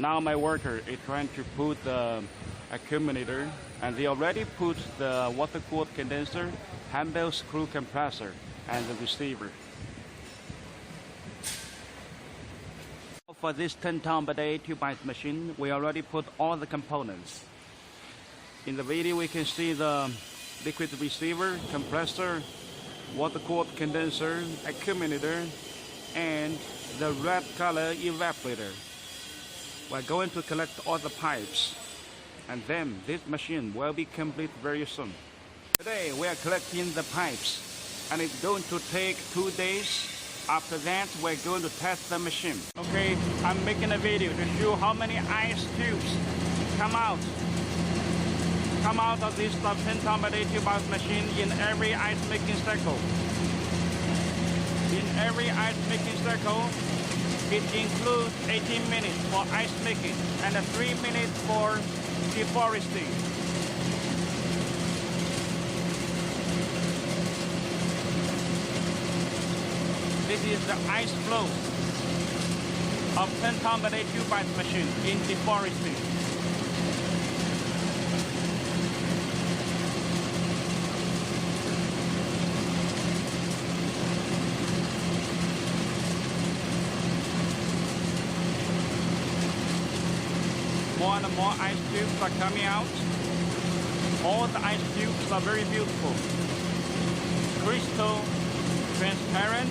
Now my worker is trying to put the accumulator, and they already put the water-cooled condenser, Hanbell screw compressor, and the receiver. For this 10-ton per day buyice machine, we already put all the components. In the video, we can see the liquid receiver, compressor, water-cooled condenser, accumulator, and the red color evaporator. We're going to collect all the pipes, and then this machine will be complete very soon. Today we are collecting the pipes, and it's going to take 2 days. After that, we're going to test the machine. Okay, I'm making a video to show how many ice cubes come out of this 10-ton per day buyice machine in every ice making cycle. In every ice making cycle, it includes 18 minutes for ice making and 3 minutes for deforesting. This is the ice flow of 10-ton per day buyice machine in deforesting. More and more ice cubes are coming out. All the ice cubes are very beautiful, crystal, transparent,